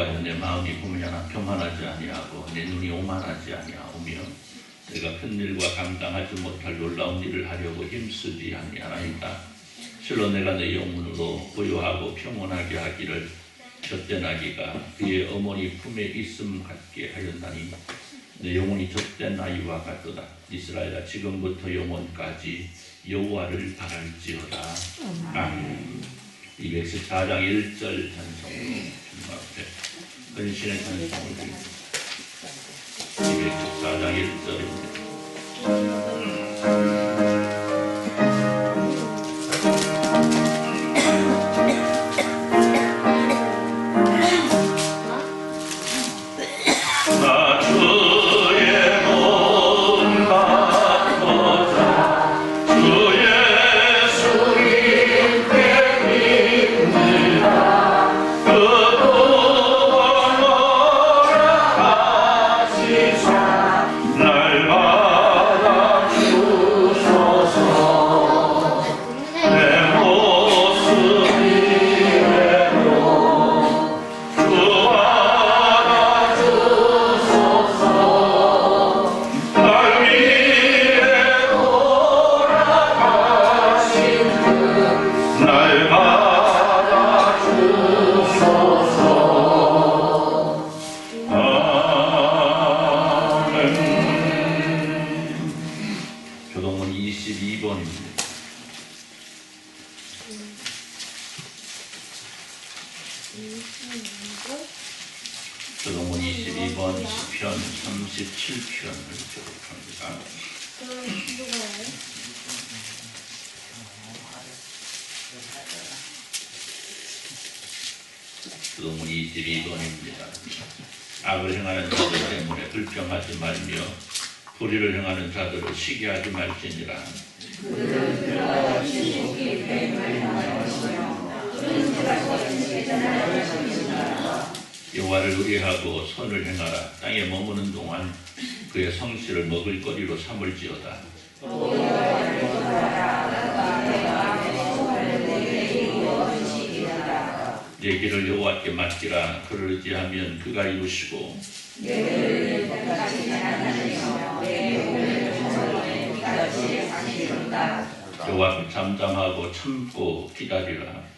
여호와여 내 마음이 교만하지 아니하고 내 눈이 오만하지 아니하오며 내가 큰 일과 감당하지 못할 놀라운 일을 하려고 힘쓰지 아니하나이다. 실로 내가 내 영혼으로 부유하고 평온하게 하기를 젖된 아기가 그의 어머니 품에 있음 같게 하였나니 내 영혼이 젖된 아이와 같도다. 이스라엘아 지금부터 영원까지 여호와를 바랄지어다. 아멘. 214장 1절 찬송으로 주님 앞에 근신의 찬송을 드립니다. 214장 1절입니다. 교동문 22번입니다. 교동문 22번 시편 37편을 기록합니다. 교동문 22번입니다. 악을 행하는 자들 때문에 불평하지 말며 불의를 행하는 자들을 시기하지 말지니라. 여호와를 의뢰하고 선을 행하라. 땅에 머무는 동안 그의 성실을 먹을 거리로 삼을지어다. 내 길을 여호와께 맡기라. 그를 의지하면 그가 이루시고 여호와 앞에 잠잠하고 참고 기다리라.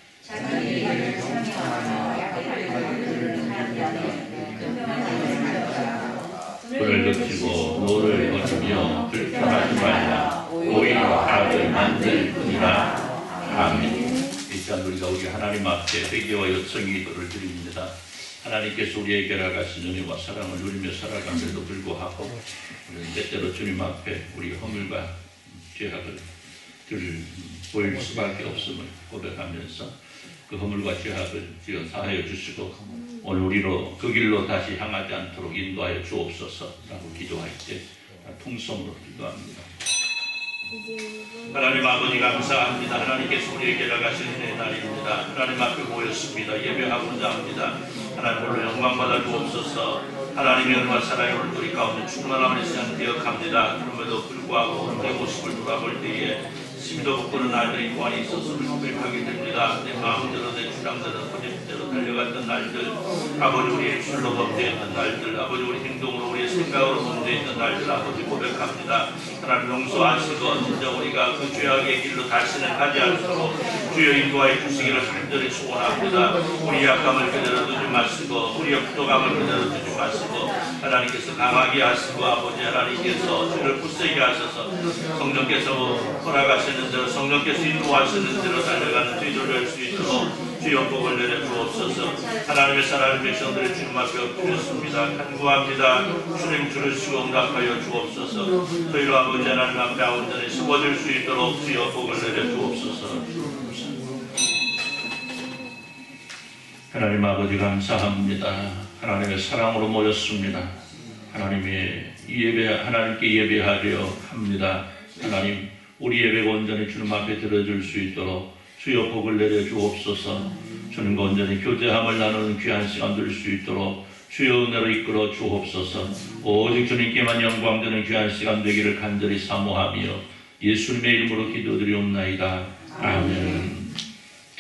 불을 그치고 노를 거치며 불평하지 말라. 오히려 악을 만들 뿐이라. 아멘. 일단 우리가 우리 하나님 앞에 회개와 요청의 기도를 드립니다. 하나님께서 우리에게 허락하신 은혜와 사랑을 누리며 살아감에도 불구하고 우리는 때때로 주님 앞에 우리 허물과 죄악을 보일 수밖에 없음을 고백하면서 그 허물과 죄악을 지어 사하여 주시고 오늘 우리로 그 길로 다시 향하지 않도록 인도하여 주옵소서라고 기도할 때 통성으로 기도합니다. 하나님 아버지 감사합니다. 하나님께서 우리에게 허락하신 은혜의 날입니다. 하나님 앞에 모였습니다. 예배하고자 합니다. 하나님 홀로 영광 받아 주옵소서. 하나님의 은혜와 사랑을 우리 가운데 충만함을 시간 기억합니다. 그럼에도 불구하고 내 모습을 돌아볼 때에 심도 돋구는 날들이 무한히 있었음을 고백하게 됩니다. 내 마음대로 내 주장대로 고집대로 달려갔던 날들, 아버지 우리의 입술로 범죄했던 날들, 아버지 우리 행동으로 우리의 생각으로 범죄했던 날들 아버지 고백합니다. 하나님 용서하시고 진짜 우리가 그 죄악의 길로 다시는 가지 않도록 주여 인도하여 주시기를 간절히 소원합니다. 우리 약함을 그대로 두지 마시고 우리의 부족함을 그대로 두지 마시고 하나님께서 강하게 하시고 아버지 하나님께서 주를 굳세게 하셔서 성령께서 허락하시는 대로 성령께서 인도하시는 대로 달려가는 저희들을 할 수 있도록 주여 복을 내려 주옵소서. 하나님의 사랑하는 백성들의 주님 앞에 엎드렸습니다. 간구합니다. 주님 주를 쉬고 응답하여 주옵소서. 저희로 아버지 하나님 앞에 온전히 숨어질 수 있도록 주여 복을 내려 주옵소서. 하나님 아버지 감사합니다. 하나님의 사랑으로 모였습니다. 하나님의 하나님께 예배하려 합니다. 하나님 우리 예배가 온전히 주님 앞에 들어줄 수 있도록 주여 복을 내려 주옵소서. 주님과 온전히 교제함을 나누는 귀한 시간 될 수 있도록 주여 은혜로 이끌어 주옵소서. 오직 주님께만 영광 되는 귀한 시간 되기를 간절히 사모하며 예수님의 이름으로 기도드리옵나이다. 아멘.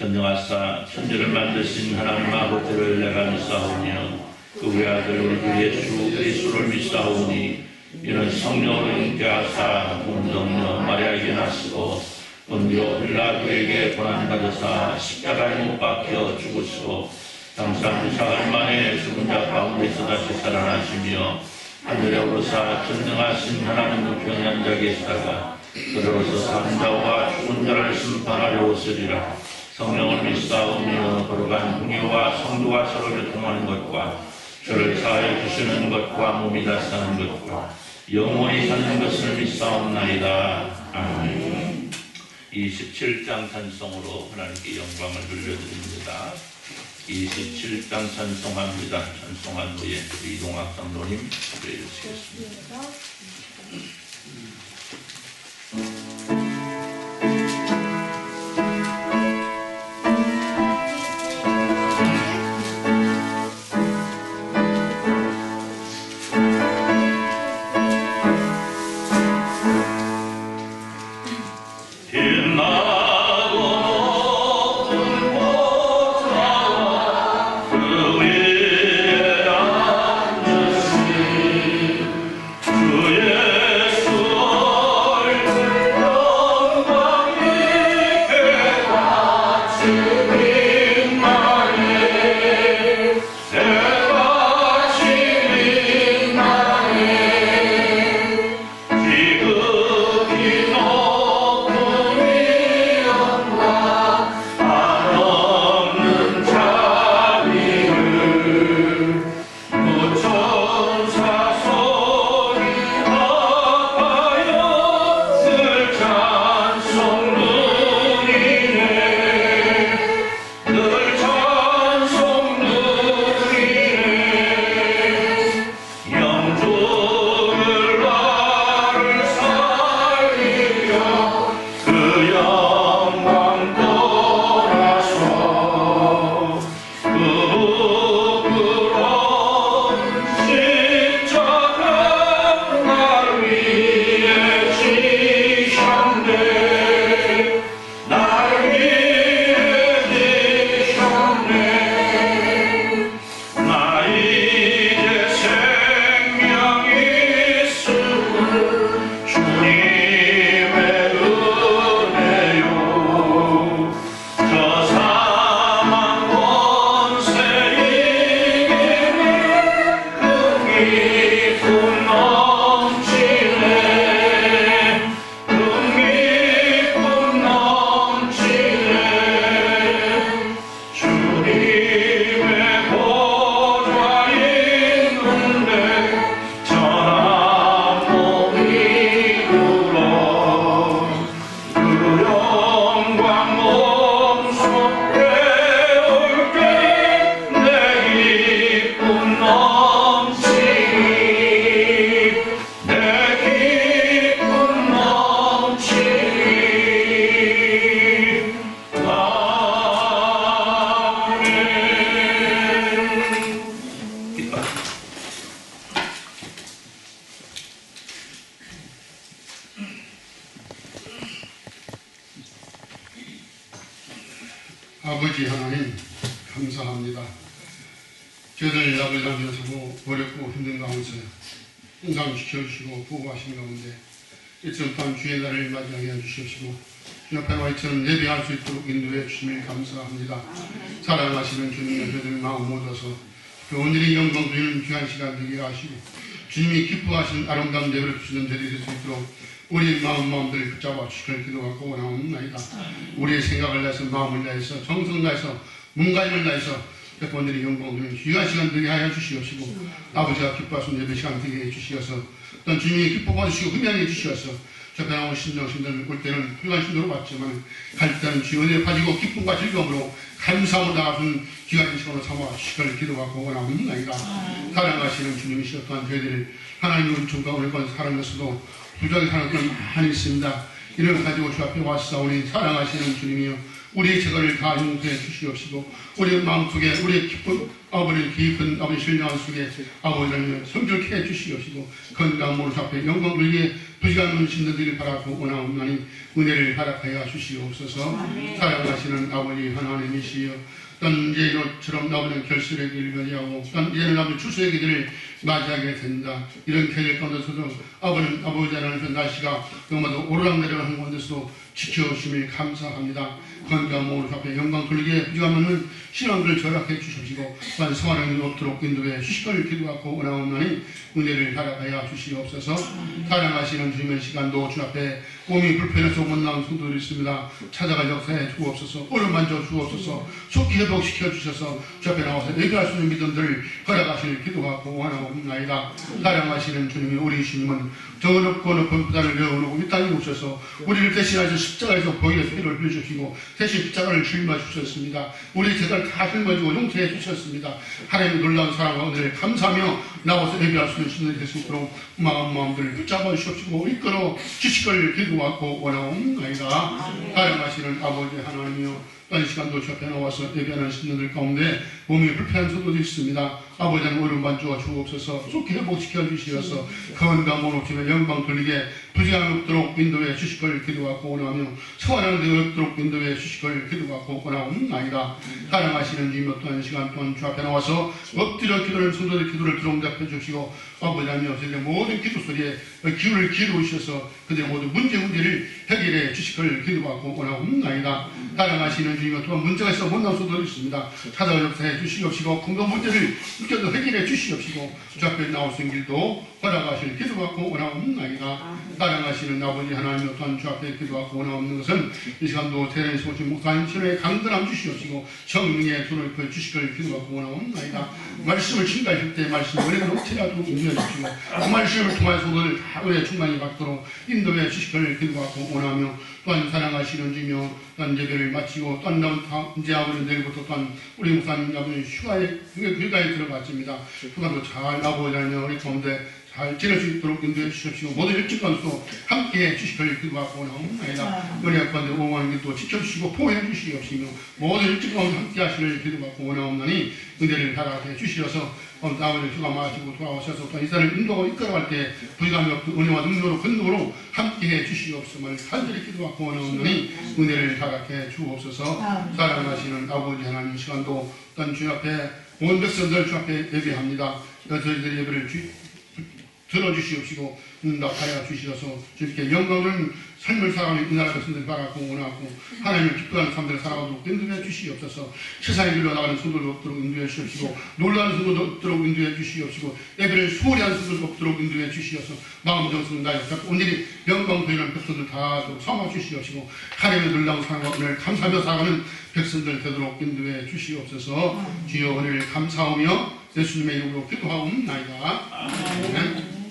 전능하사 천지를 만드신 하나님 아버지를 내가 믿사오며 그 외아들 우리 주 예수 그리스도를 믿사오니 이는 성령으로 잉태하사 동정녀 마리아에게 나시고 본디오 빌라도에게 고난받으사 십자가에 못 박혀 죽으시고 장사 4일 만에 죽은 자 가운데서 다시 살아나시며 하늘에 오르사 전능하신 하나님 우편에 앉아 계시다가 그러로서 사는 자와 죽은 자를 심판하려 오시리라. 성령을 믿사오며 거룩한 공의와 성도가 서로 교통하는 것과 죄를 사하여 주시는 것과 몸이 다 사는 것과 영원히 사는 것을 믿사옵나이다. 아멘. 27장 찬송으로 하나님께 영광을 돌려드립니다. 27장 찬송합니다. 찬송한 후에 우리 이동학 장로님 기도해 주시겠습니다. 아버지 하나님 감사합니다. 저희들 아버지 남겨서고 어렵고 힘든 가운데 항상 지켜주시고 보호하시는 가운데 이처럼 또한 주의 날을 맞이하게 해주시옵시고 주 앞에 이처럼 예배할 수 있도록 인도해 주시면 감사합니다. 사랑하시는 주님의 저희들 마음 모아서 오늘의 영광 드리는 귀한 시간 되게 하시고 주님이 기뻐하시는 아름다운 예배를 주시는 저희들이 될 수 있도록 우리의 마음들을 붙잡아 주시길 기도하고 원하옵나이다. 우리의 생각을 다해서 마음을 다해서 정성을 다해서 몸가짐을 다해서 여러분들이 영광을 귀한 시간 되게 하여 주시옵시고 아버지가 기뻐하시는 예배 시간 되게 해주시어서 또한 주님이 기뻐 받으시고 흠양해 주시어서 저 변하고 신정신들 올 때는 훌륭한 신도로 받지만 갈 때는 지원에 빠지고 기쁨과 즐거움으로 감사함을 나가는 귀한 시간으로 삼아 주시길 기도하고 원하옵나이다. 사랑하시는 주님이시여 또한 저희들이 하나님의 은총과 은혜가 살아면서도 부족하게 사는 것은 많이 있습니다. 이를 가지고 주 앞에 왔사오니 사랑하시는 주님이여 우리의 죄를 다 용서해 주시옵시고 우리의 마음속에 우리의 깊은 아버지 깊은 아버지 신령한 속에 아버지를 성결케 해 주시옵시고 건강한 몸을 앞에 영광을 위해 부지런한 신들을 바라고 원하옵나니 은혜를 허락하여 주시옵소서. 사랑하시는 아버지 하나님이시여, 언제처럼 나오는 결실의 길을 맞이하고 이제는 아버지 추수의 길을 맞이하게 된다. 이런 계절 가운데서도 아버지 하나님 날씨가 너무나도 오르락내리락 가운데서 지켜주심을 감사합니다. 건강한 몸을 앞에 영광 돌리게 부지런한 신앙들을 절약해 주시고 또한 성화를 없도록 인도해 주시기를 기도하고 원하옵나니 은혜를 허락하여 주시옵소서. 사랑하시는 주님의 시간도 주 앞에 몸이 불편해서 못 나온 성도들이 있습니다. 찾아가 역사해 주옵소서. 오른 만져 주옵소서. 속히 회복시켜 주셔서 주 앞에 나와서 예배할 수 있는 믿음들을 허락하시길 기도하고 원하옵나이다. 사랑하시는 주님이 우리 주님은 정의롭고 높은 부단을 내어놓고 이 땅에 오셔서 우리를 대신하셔서 십자가에서 보혈의 피를 흘려주시고 대신 십자가를 짊어 주셨습니다. 우리 죄를 다 짊어지고 용서해 주셨습니다. 하나님의 놀라운 사랑과 은혜를 감사하며 나와서 예배할 수 있는 신들이 될 수 있도록 마음들을 붙잡아 주시옵시고 이끌어 주시기를 기도하고 원하옵나이다. 사랑하시는 아버지 하나님이여, 이 시간도 주 앞에 나와서 예배하는 신들들 가운데 몸이 불편한 성도도 있습니다. 아버지 하나님 오른만 주어 주옵소서. 속히 회복시켜 주시어서 건강으로 주의 영광 돌리게 부지런함 없도록 인도해 주시기를 기도하고 원하며 성화하는 데 없도록 인도해 주시기를 기도하고 원하옵나이다. 사랑하시는 주님, 또한 시간 동안 주 앞에 나와서 엎드려 기도하는 성도들의 기도를 들어응답해 주시고 아버지 하나님 저희의 모든 기도 소리에 기울을 기울이셔서 그들의 모든 문제를 해결해 주시기를 기도하고 원하옵나이다. 사랑하시는 주님, 또한 문제가 있어 못 나온 성도들이 있습니다. 찾아가 역사해 주시옵시고 공동 문제를 느껴서 해결해 주시옵시고 주 앞에 나올 수 있는 길도 허락하실 기도하고 원하옵나이다. 사랑하시는 아버지 하나님, 또한 주 앞에 기도하고 원하옵는 것은 이 시간도 대단히 소신 목사님 신의 강건함 주시옵시고 성령의 손을 펴 주시기를 기도하고 원하옵나이다. 말씀을 증가하실 때 말씀을 은혜가 넘치라도 인도해 주시고 그 말씀을 통하여 성도들 다 은혜 충만히 받도록 인도해 주시기를 기도하고 원하며 또한 사랑하시는 주며 또한 예배를 마치고 또한 이제 아버지 내일부터 또한 우리 목사님 아버지 휴가에 들어갔습니다. 휴가도 잘 아버지 하나님 우리 가운데 잘 지낼 수 있도록 인도해 주십시오. 모든 일찍간도 함께해 주시기를 기도하고 원하옵나이다. 은혜 가운데 오만한 길도 지켜주시고 포함해 주시옵시며 모든 일찍간도 함께하시기를 기도하고 원하옵나니 은혜를 허락해 주시어서 아버지 휴가 마치고 돌아오셔서 또 이 사람을 인도하고 이끌어갈 때 부지감이 없고 은혜와 능력으로 근능으로 함께해 주시옵소서. 간절히 기도하고 원하옵나니 은혜를 허락해 주옵소서. 사랑하시는 아버지 하나님, 시간도 또한 주 앞에 온 백성들 주 앞에 예배합니다. 저희들 예배를 들어주시옵시고 응답하여 주시어서 주님께 영광을 삶을 살아가는 이 나라 백성들 바라고 원하고 하나님을 기뻐하는 삶들을 살아가도록 인도해 주시옵소서. 세상에 길로 나가는 성도들 없도록 인도해 주시옵시고 놀라는 성도들 없도록 인도해 주시옵시고 예배를 소홀히 하는 성도들 없도록 인도해 주시어서 마음 정성 나의 온전히 영광 보이는 백성들 다 삼아 주시옵시고 하나님의 놀라운 사랑과 은혜를 감사하며 살아가는 백성들 되도록 인도해 주시옵소서. 주여 은혜를 감사하며 예수님의 이름으로 기도하옵나이다. 아멘.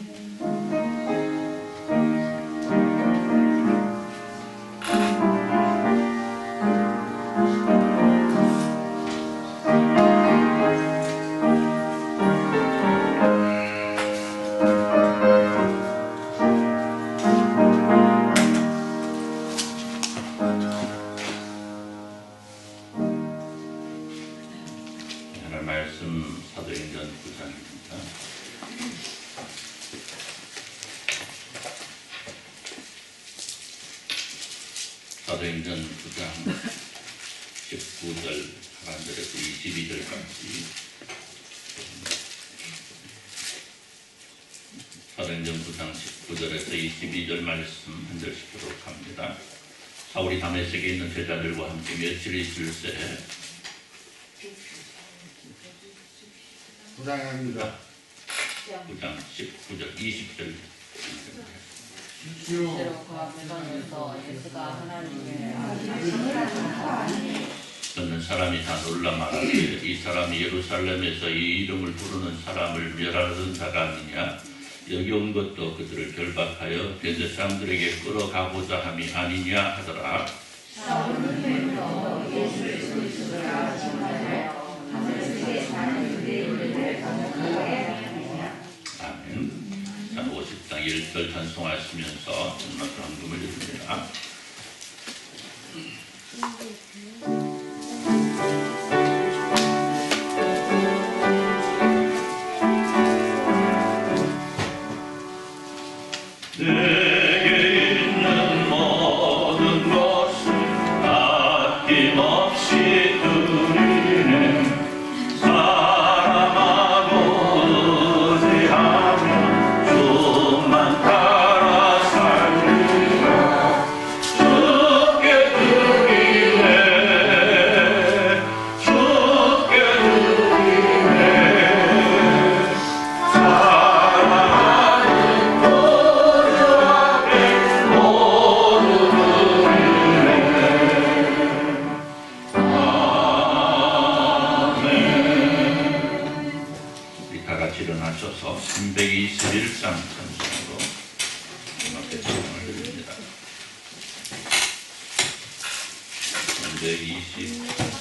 사도행전 9장 19절 하반절에서 22절까지 사도행전 9장 19절에서 22절 말씀 한 절씩 보도록 합니다. 사울이 다메섹에 있는 제자들과 함께 며칠 있을새 9장입니다. 9장 19절 20절 듣는 사람이 다 놀라 말하되 이 사람이 예루살렘에서 이 이름을 부르는 사람을 멸하는 자가 아니냐. 여기 온 것도 그들을 결박하여 베드 사람들에게 끌어가고자 함이 아니냐 하더라. 아멘. 자, 50장 1절 찬송하시면서 전마트 헌금을 드립니다. 네. 321장 찬송으로 음악회 찬송을 드립니다. 321장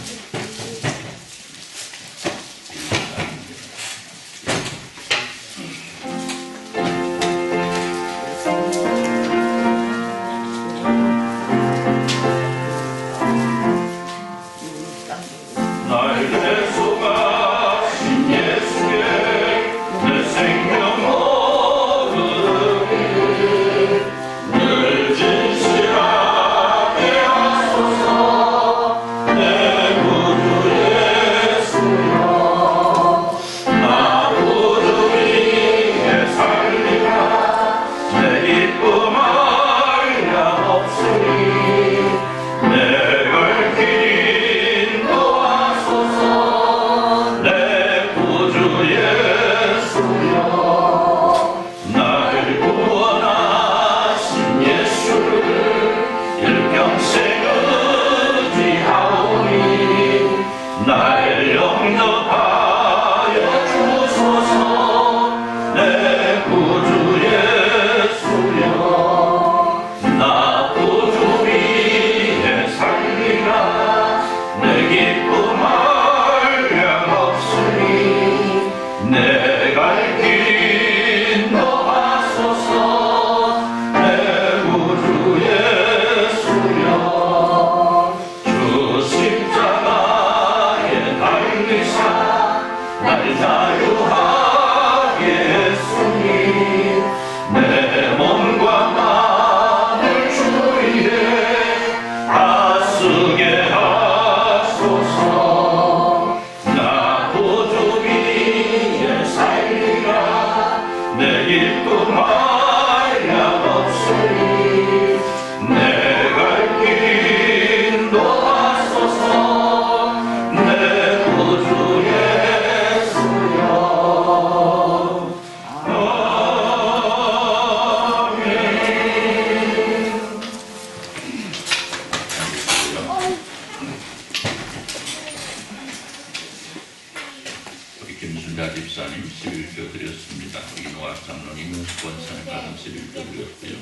김순자 집사님 11조 드렸습니다. 이노학 장로님 문수권사님 가정 11조 드렸고요.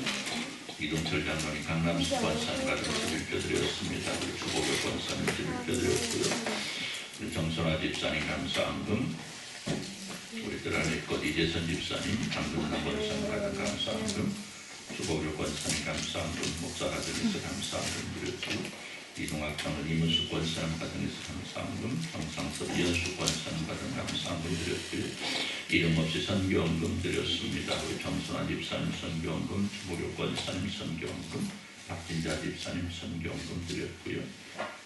이동철 장로님 강남수권사님 가정 11조 드렸습니다. 우리 주보교 권사님 11조 드렸고요. 우리 정선화 집사님 감사함금, 우리 들아내 것 이재선 집사님 강근남 권사님 가정 감사함금, 주보교 권사님 감사함금, 목사가정에서 감사함금 드렸고요. 이동학 장로 이문수 권사님 가정에서 감사함금, 정상섭 이현수 권사님 가정 감사함금 드렸고요. 이름 없이 선교원금 드렸습니다. 우리 정선화 집사님 선교원금, 주보교 권사님 선교원금, 박진자 집사님 선교원금 드렸고요.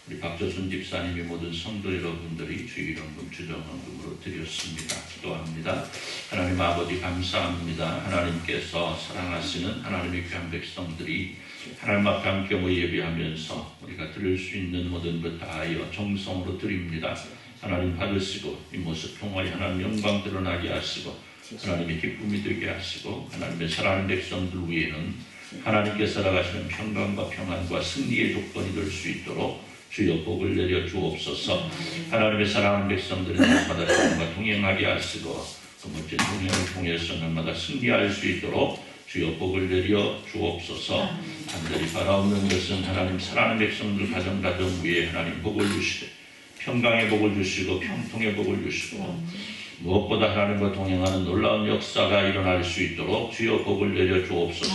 우리 박조순 집사님이 모든 성도 여러분들이 주일원금, 주정원금으로 드렸습니다. 기도합니다. 하나님 아버지 감사합니다. 하나님께서 사랑하시는 하나님의 귀한 백성들이 하나님 앞에 함께 모여 예배하면서 우리가 드릴 수 있는 모든 것 다하여 정성으로 드립니다. 하나님 받으시고 이 모습 통하여 하나님 영광 드러나게 하시고 하나님의 기쁨이 되게 하시고 하나님의 사랑하는 백성들 위에는 하나님께서 나가시는 평강과 평안과 승리의 조건이 될 수 있도록 주여 복을 내려 주옵소서. 하나님의 사랑하는 백성들이 날마다 주님과 동행하게 하시고 그 멋진 동행을 통해서 날마다 승리할 수 있도록 주여 복을 내려 주옵소서. 간절히 바라옵는 것은 하나님 사랑하는 백성들 가정 위에 하나님 복을 주시고 평강의 복을 주시고 평통의 복을 주시고 무엇보다 하나님과 동행하는 놀라운 역사가 일어날 수 있도록 주여 복을 내려 주옵소서.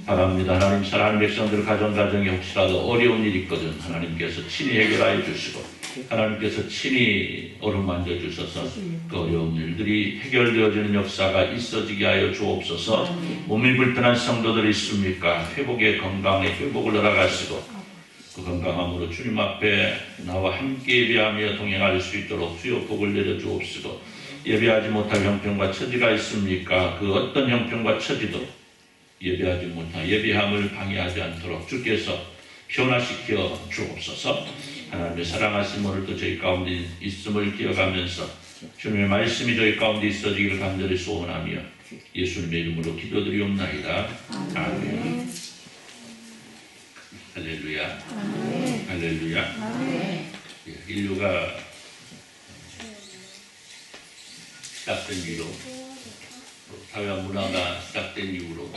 바랍니다. 하나님 사랑하는 백성들 가정에 혹시라도 어려운 일이 있거든 하나님께서 친히 해결하여 주시고 하나님께서 친히 어루만져 주셔서 그 어려운 일들이 해결되어지는 역사가 있어지게 하여 주옵소서. 몸이 불편한 성도들이 있습니까? 회복의 건강의 회복을 허락하시고 그 건강함으로 주님 앞에 나와 함께 예배하며 동행할 수 있도록 주여 복을 내려 주옵시고 예배하지 못할 형편과 처지가 있습니까? 그 어떤 형편과 처지도 예배하지 못한 예배함을 방해하지 않도록 주께서 변화시켜 주옵소서. 하나님의 사랑하신 오늘도 저희 가운데 있음을 기억하면서 주님의 말씀이 저희 가운데 있어지기를 간절히 소원하며 예수님의 이름으로 기도드리옵나이다. 아멘. 할렐루야. 아멘. 할렐루야. 아멘. 인류가 시작된 뒤로 사회와 문화가 시작된 이후로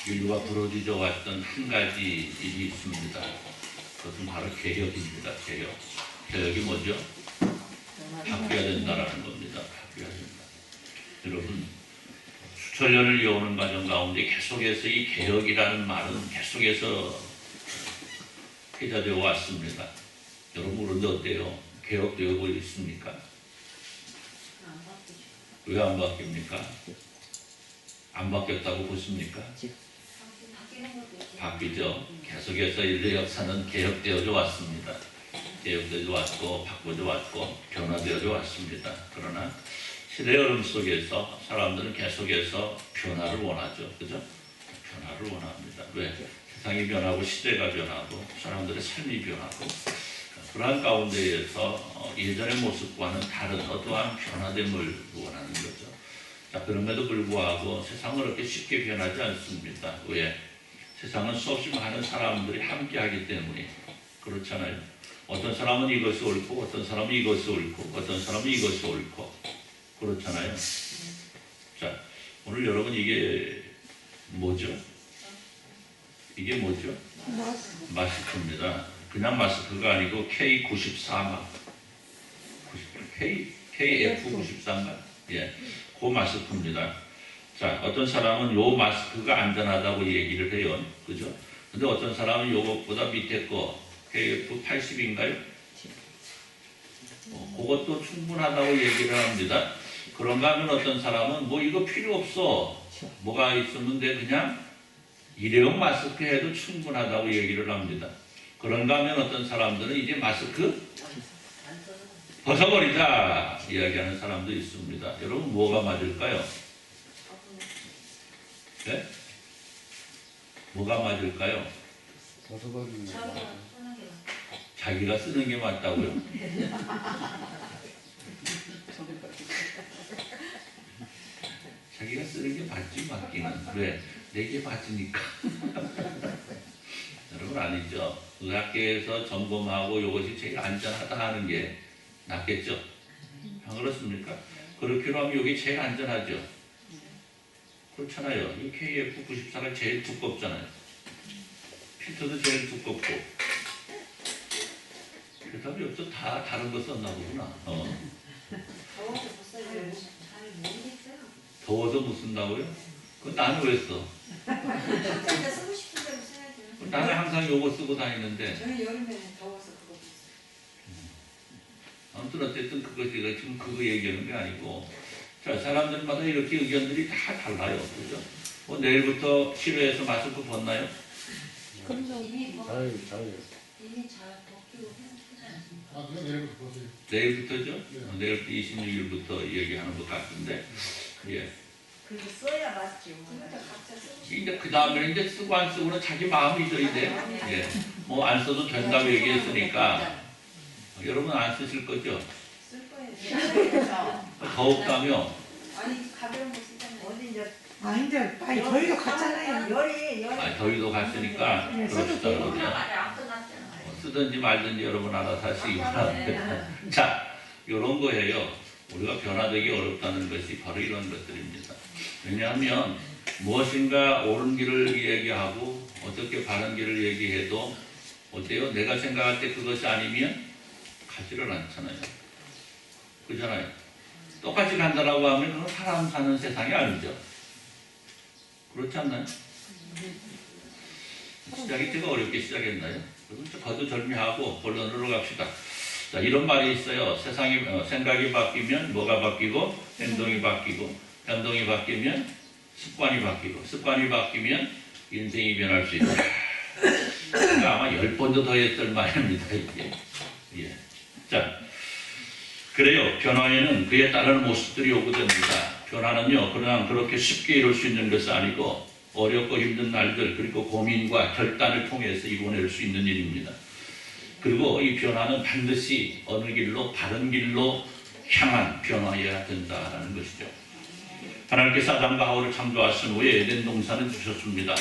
인류가 부러지져 왔던 한 가지 일이 있습니다. 그것은 바로 개혁입니다. 개혁. 개혁이 뭐죠? 바뀌어야 된다라는 겁니다. 바뀌어야 된다. 여러분, 수천 년을 이어오는 과정 가운데 계속해서 이 개혁이라는 말은 계속해서 회자되어 왔습니다. 여러분, 그런데 어때요? 개혁되고 있습니까? 왜 안 바뀝니까? 안 바뀌었다고 보십니까? 바뀌죠. 계속해서 인류 역사는 개혁되어져 왔습니다. 개혁되어져 왔고 바꿔져 왔고 변화되어져 왔습니다. 그러나 시대의 흐름 속에서 사람들은 계속해서 변화를 원하죠. 그죠? 변화를 원합니다. 왜? 세상이 변하고 시대가 변하고 사람들의 삶이 변하고 그러한 가운데에서 예전의 모습과는 다른 어떠한 변화됨을 원하는 거죠. 자, 그럼에도 불구하고 세상은 그렇게 쉽게 변하지 않습니다. 왜? 세상은 수없이 많은 사람들이 함께하기 때문에 그렇잖아요. 어떤 사람은 이것이 옳고 어떤 사람은 이것이 옳고 어떤 사람은 이것이 옳고 그렇잖아요. 자, 오늘 여러분 이게 뭐죠? 이게 뭐죠? 마스크입니다. 그냥 마스크가 아니고 K94만 KF94만 예, 그 마스크입니다. 자, 어떤 사람은 요 마스크가 안전하다고 얘기를 해요. 그죠? 근데 어떤 사람은 요것보다 밑에 거 KF80인가요? 그것도 충분하다고 얘기를 합니다. 그런가 하면 어떤 사람은 뭐 이거 필요 없어. 뭐가 있었는데 그냥 일회용 마스크 해도 충분하다고 얘기를 합니다. 그런가 하면 어떤 사람들은 이제 마스크 벗어버리자 이야기하는 사람도 있습니다. 여러분 뭐가 맞을까요? 네? 뭐가 맞을까요? 벗어버리는 자기가 쓰는 게 맞다고요? 자기가 쓰는 게 맞지 맞기는. 왜? 내게 맞으니까. 여러분 아니죠. 의학계에서 점검하고 이것이 제일 안전하다 하는 게 낫겠죠. 안 그렇습니까? 그렇기로 하면 이게 제일 안전하죠. 그렇잖아요. 이 KF94가 제일 두껍잖아요. 필터도 제일 두껍고. 그다음에 여기서 다 다른 거 썼나 보구나. 더워서 못 써요. 잘 모르겠어요. 더워서 못 쓴다고요? 그건 나는 왜 써? 진짜 쓰고 싶은 대로 써야죠. 나는 항상 요거 쓰고 다니는데. 저희 여름에는 더워서 그거 써요. 아무튼 어쨌든 그것이 지금 그거 얘기하는 게 아니고 자, 사람들마다 이렇게 의견들이 다 달라요. 그죠? 뭐 내일부터 실외에서 마스크 벗나요? 이미 잘 잘 벗기고 해놨어요. 아, 내가 내려부터 보세요. 내일부터죠? 네. 내일부터 26일부터 얘기하는 것 같은데 예. 그렇게 써야 맞지. 진짜 각자 쓰고 이제 그 다음에 이제 쓰고 안 쓰고는 자기 마음이죠 이제. 예. 뭐 안 써도 된다고 얘기했으니까 여러분 안 쓰실 거죠? 쓸 거예요. 더웠다며 아니 가벼운 거 쓰잖아요. 어디 이제 아, 근데 아니 저희도 갔잖아요. 열이 아, 더위도 갔으니까 네, 써도 그럽시다 돼요. 그러면 안 끝났잖아. 쓰든지 말든지 여러분 알아서 하시기 바랍니다. 자, 이런 거예요. 우리가 변화되기 어렵다는 것이 바로 이런 것들입니다. 왜냐하면 무엇인가 옳은 길을 얘기하고 어떻게 바른 길을 얘기해도 어때요? 내가 생각할 때 그것이 아니면 가지를 않잖아요. 그렇잖아요. 똑같이 간다라고 하면 그건 사람 사는 세상이 아니죠. 그렇지 않나요? 시작이 제가 어렵게 시작했나요? 그럼 거두절미하고 본론으로 갑시다. 자, 이런 말이 있어요. 세상이 생각이 바뀌면 뭐가 바뀌고 행동이 바뀌고 행동이 바뀌면 습관이 바뀌고 습관이 바뀌면 인생이 변할 수 있다. 제가 아마 10번도 더 했을 말입니다. 이게. 예. 자, 그래요. 변화에는 그에 따르는 모습들이 요구됩니다. 변화는요, 그냥 그렇게 쉽게 이룰 수 있는 것이 아니고 어렵고 힘든 날들 그리고 고민과 결단을 통해서 이뤄낼 수 있는 일입니다. 그리고 이 변화는 반드시 어느 길로 바른 길로 향한 변화여야 된다는 것이죠. 하나님께서 아담과 하와를 창조하신 후에 에덴 동산을 주셨습니다.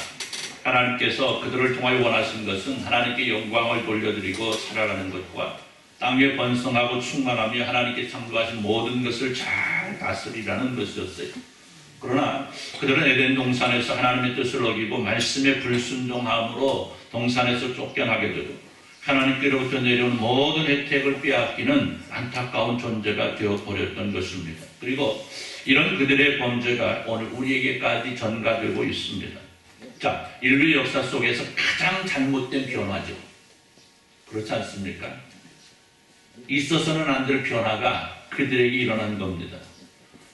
하나님께서 그들을 통하여 원하신 것은 하나님께 영광을 돌려드리고 살아가는 것과 땅에 번성하고 충만하며 하나님께 창조하신 모든 것을 잘 다스리라는 것이었어요. 그러나 그들은 에덴 동산에서 하나님의 뜻을 어기고 말씀에 불순종함으로 동산에서 쫓겨나게 되고 하나님께로부터 내려온 모든 혜택을 빼앗기는 안타까운 존재가 되어버렸던 것입니다. 그리고 이런 그들의 범죄가 오늘 우리에게까지 전가되고 있습니다. 자, 인류 역사 속에서 가장 잘못된 변화죠. 그렇지 않습니까? 있어서는 안 될 변화가 그들에게 일어난 겁니다.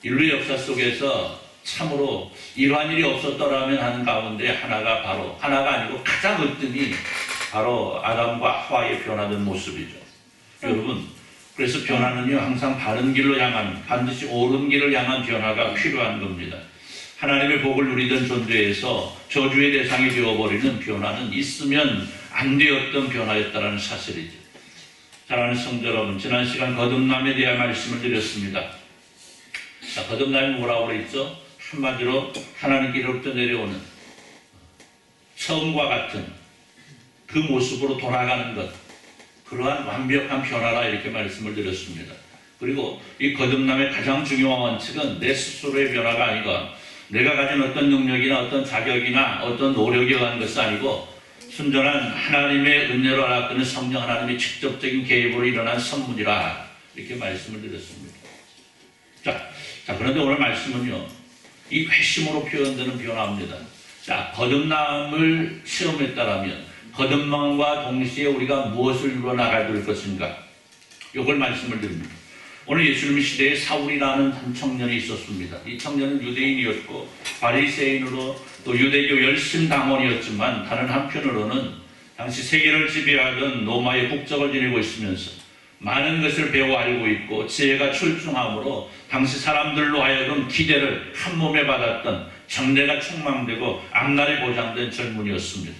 인류 역사 속에서 참으로 이러한 일이 없었더라면 하는 가운데 하나가 아니고 가장 으뜸이 바로 아담과 하와의 변화된 모습이죠. 여러분, 그래서 변화는요 항상 바른 길로 향한, 반드시 옳은 길을 향한 변화가 필요한 겁니다. 하나님의 복을 누리던 존재에서 저주의 대상이 되어버리는 변화는 있으면 안 되었던 변화였다는 사실이죠. 사랑하는 성도 여러분, 지난 시간 거듭남에 대한 말씀을 드렸습니다. 자, 거듭남이 뭐라고 그랬죠? 한마디로 하나님께로부터 내려오는 처음과 같은 그 모습으로 돌아가는 것, 그러한 완벽한 변화라 이렇게 말씀을 드렸습니다. 그리고 이 거듭남의 가장 중요한 원칙은 내 스스로의 변화가 아니고 내가 가진 어떤 능력이나 어떤 자격이나 어떤 노력에 의한 것이 아니고 순전한 하나님의 은혜로 알아듣는 성령 하나님의 직접적인 개입으로 일어난 선물이라 이렇게 말씀을 드렸습니다. 자, 그런데 오늘 말씀은요, 이 회심으로 표현되는 변화입니다. 자, 거듭남을 체험했다라면 거듭남과 동시에 우리가 무엇을 이루어나가야 될 것인가? 이걸 말씀을 드립니다. 오늘 예수님 시대에 사울이라는 한 청년이 있었습니다. 이 청년은 유대인이었고 바리새인으로 또 유대교 열심당원이었지만 다른 한편으로는 당시 세계를 지배하던 로마의 국적을 지니고 있으면서 많은 것을 배워 알고 있고 지혜가 출중함으로 당시 사람들로 하여금 기대를 한 몸에 받았던 장래가 촉망되고 앞날이 보장된 젊은이였습니다.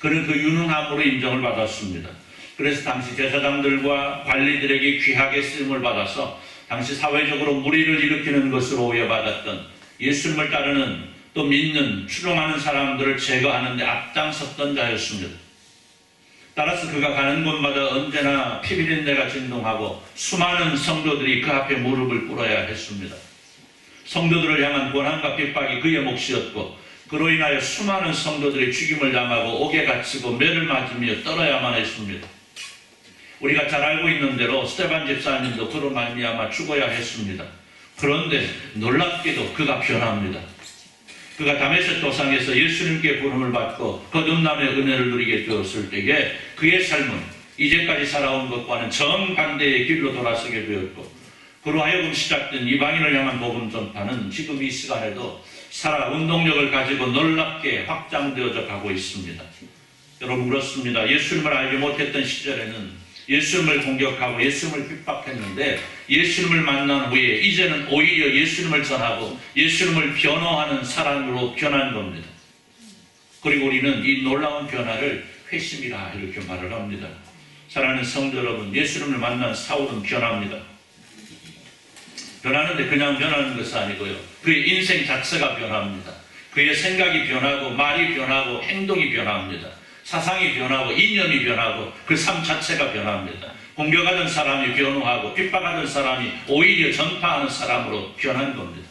그는 그 유능함으로 인정을 받았습니다. 그래서 당시 제사장들과 관리들에게 귀하게 쓰임을 받아서 당시 사회적으로 무리를 일으키는 것으로 오해받았던 예수님을 따르는 또 믿는 추종하는 사람들을 제거하는 데 앞장섰던 자였습니다. 따라서 그가 가는 곳마다 언제나 피비린내가 진동하고 수많은 성도들이 그 앞에 무릎을 꿇어야 했습니다. 성도들을 향한 고난과 핍박이 그의 몫이었고 그로 인하여 수많은 성도들이 죽임을 당하고 옥에 갇히고 매를 맞으며 떨어야만 했습니다. 우리가 잘 알고 있는 대로 스데반 집사님도 그로 말미암아 죽어야 했습니다. 그런데 놀랍게도 그가 변합니다. 그가 다메섹 도상에서 예수님께 부름을 받고 거듭남의 은혜를 누리게 되었을 때에 그의 삶은 이제까지 살아온 것과는 정반대의 길로 돌아서게 되었고 그로 하여금 시작된 이방인을 향한 복음 전파는 지금 이 시간에도 살아 운동력을 가지고 놀랍게 확장되어져 가고 있습니다. 여러분, 그렇습니다. 예수님을 알지 못했던 시절에는 예수님을 공격하고 예수님을 핍박했는데 예수님을 만난 후에 이제는 오히려 예수님을 전하고 예수님을 변호하는 사람으로 변한 겁니다. 그리고 우리는 이 놀라운 변화를 회심이라 이렇게 말을 합니다. 사랑하는 성도 여러분, 예수님을 만난 사울은 변합니다. 변하는데 그냥 변하는 것이 아니고요, 그의 인생 자체가 변합니다. 그의 생각이 변하고 말이 변하고 행동이 변합니다. 사상이 변하고 이념이 변하고 그 삶 자체가 변합니다. 공격하던 사람이 변호하고 핍박하던 사람이 오히려 전파하는 사람으로 변한 겁니다.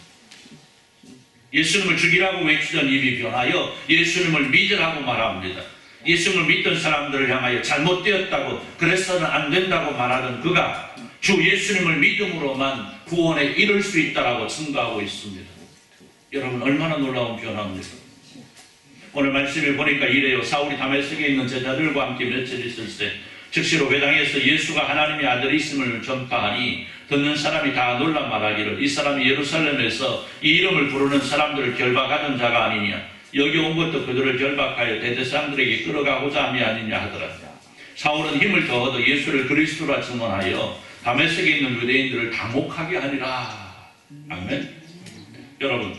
예수님을 죽이라고 외치던 입이 변하여 예수님을 믿으라고 말합니다. 예수님을 믿던 사람들을 향하여 잘못되었다고 그래서는 안 된다고 말하던 그가 주 예수님을 믿음으로만 구원에 이를 수 있다라고 증거하고 있습니다. 여러분, 얼마나 놀라운 변화입니까? 오늘 말씀을 보니까 이래요. 사울이 다메섹에 있는 제자들과 함께 며칠 있을 때 즉시로 회당에서 예수가 하나님의 아들이심을 전파하니 듣는 사람이 다 놀라 말하기를 이 사람이 예루살렘에서 이 이름을 부르는 사람들을 결박하던 자가 아니냐, 여기 온 것도 그들을 결박하여 대제사장들에게 끌어가고자 함이 아니냐 하더라. 사울은 힘을 더하여 예수를 그리스도라 증언하여 다메섹에 있는 유대인들을 당혹하게 하니라. 아멘. 여러분,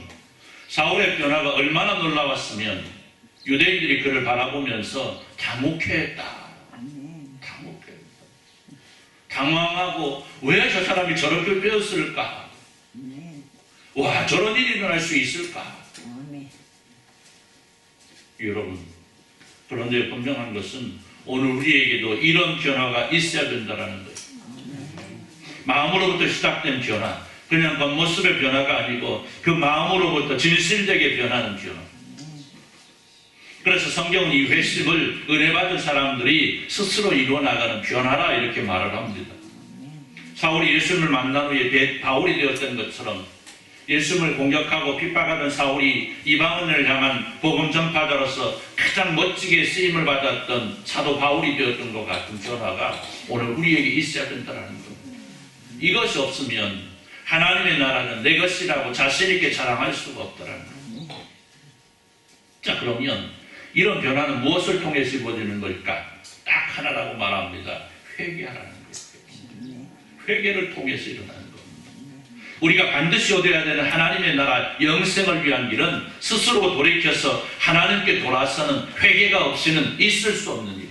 사울의 변화가 얼마나 놀라웠으면 유대인들이 그를 바라보면서 당혹해했다. 당황하고 왜 저 사람이 저렇게 되었을까? 와, 저런 일이 일어날 수 있을까? 여러분, 그런데 분명한 것은 오늘 우리에게도 이런 변화가 있어야 된다는 거예요. 마음으로부터 시작된 변화, 그냥 겉모습의 변화가 아니고 그 마음으로부터 진실되게 변하는 변화. 그래서 성경은 이 회심을 은혜 받은 사람들이 스스로 이루어 나가는 변화라 이렇게 말을 합니다. 사울이 예수님을 만난 후에 바울이 되었던 것처럼 예수님을 공격하고 핍박하던 사울이 이방인을 향한 복음 전파자로서 가장 멋지게 쓰임을 받았던 사도 바울이 되었던 것 같은 변화가 오늘 우리에게 있어야 된다는 겁니다. 이것이 없으면 하나님의 나라는 내 것이라고 자신 있게 자랑할 수가 없다는 겁니다. 자, 그러면 이런 변화는 무엇을 통해서 이루어지는 걸까? 딱 하나라고 말합니다. 회개하라는 거예요. 회개를 통해서 일어나는 겁니다. 우리가 반드시 얻어야 되는 하나님의 나라 영생을 위한 길은 스스로 돌이켜서 하나님께 돌아서는 회개가 없이는 있을 수 없는 일이에요.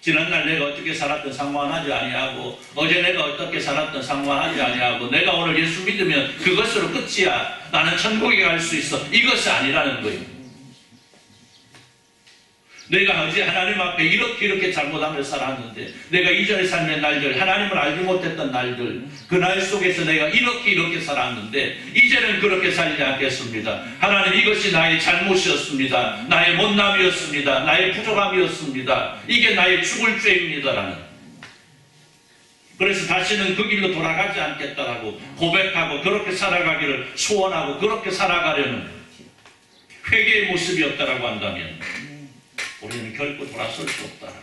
지난날 내가 어떻게 살았던 상관하지 아니하고 어제 내가 어떻게 살았던 상관하지 아니하고 내가 오늘 예수 믿으면 그것으로 끝이야. 나는 천국에 갈 수 있어. 이것이 아니라는 거예요. 내가 어제 하나님 앞에 이렇게 잘못하며 살았는데 내가 이전에 삶의 날들 하나님을 알지 못했던 날들 그 날 속에서 내가 이렇게 살았는데 이제는 그렇게 살지 않겠습니다. 하나님 이것이 나의 잘못이었습니다. 나의 못남이었습니다. 나의 부족함이었습니다. 이게 나의 죽을 죄입니다라는. 그래서 다시는 그 길로 돌아가지 않겠다라고 고백하고 그렇게 살아가기를 소원하고 그렇게 살아가려는 회개의 모습이었다라고 한다면 우리는 결코 돌아설 수 없다는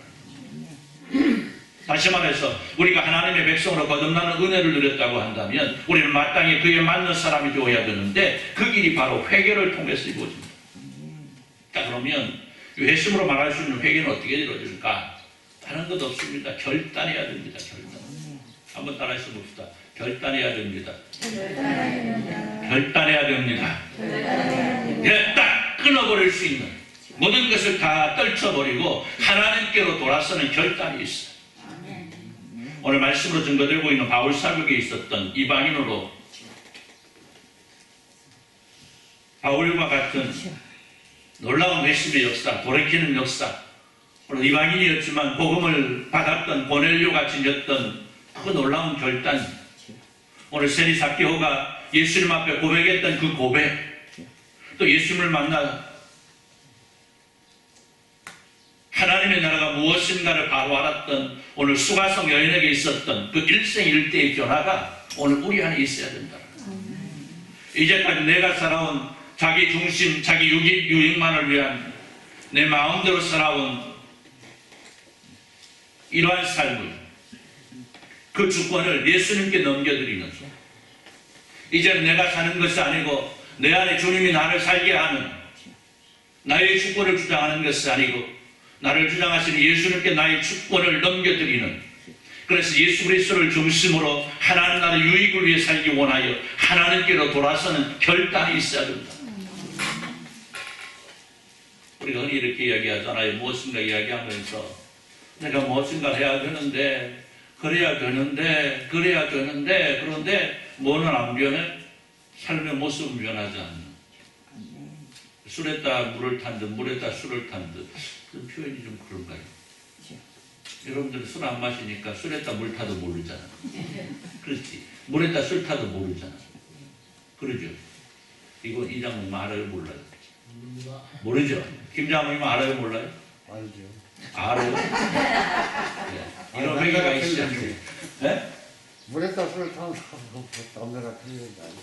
거예요. 다시 말해서 우리가 하나님의 백성으로 거듭나는 은혜를 누렸다고 한다면 우리는 마땅히 그에 맞는 사람이 되어야 되는데 그 길이 바로 회개를 통해서 이루어집니다. 자, 그러면 회심으로 말할 수 있는 회개는 어떻게 이루어질까? 다른 것 없습니다. 결단해야 됩니다. 결단. 한번 따라해서 봅시다. 결단해야 됩니다. 결단해야 됩니다. 그냥 딱 끊어버릴 수 있는 모든 것을 다 떨쳐버리고 하나님께로 돌아서는 결단이 있어요. 오늘 말씀으로 증거되고 있는 바울 사역에 있었던 이방인으로 바울과 같은 놀라운 회심의 역사, 돌이키는 역사, 오늘 이방인이었지만 복음을 받았던 고넬료가 지녔던 그 놀라운 결단, 오늘 세리 삭개오가 예수님 앞에 고백했던 그 고백, 또 예수님을 만나 하나님의 나라가 무엇인가를 바로 알았던 오늘 수가성 여인에게 있었던 그 일생일대의 변화가 오늘 우리 안에 있어야 된다. 이제까지 내가 살아온 자기 중심, 자기 유익만을 위한 내 마음대로 살아온 이러한 삶을 그 주권을 예수님께 넘겨드리는 이제는 내가 사는 것이 아니고 내 안에 주님이 나를 살게 하는 나의 주권을 주장하는 것이 아니고 나를 주장하시는 예수님께 나의 주권을 넘겨드리는 그래서 예수 그리스도를 중심으로 하나님 나라의 유익을 위해 살기 원하여 하나님께로 돌아서는 결단이 있어야 된다. 우리가 흔히 이렇게 이야기하잖아요. 무엇인가 이야기하면서 내가 무엇인가 해야 되는데 그래야 되는데 그런데 뭐는 안 변해? 삶의 모습은 변하지 않는 술에다 물을 탄 듯 물에다 술을 탄 듯 그 표현이 좀 그런가요? 여러분들 술 안 마시니까 술에다 물 타도 모르잖아. 그렇지. 물에다 술 타도 모르잖아. 그러죠? 이거 이 장모님 알아요? 몰라요? 모르죠? 김 장모님 알아요? 몰라요? 알죠. 알아요? 네. 이런 회개가 있어야 돼. 네? 물에다 술을 타는 사람은 남자가 틀리는 게 아니지.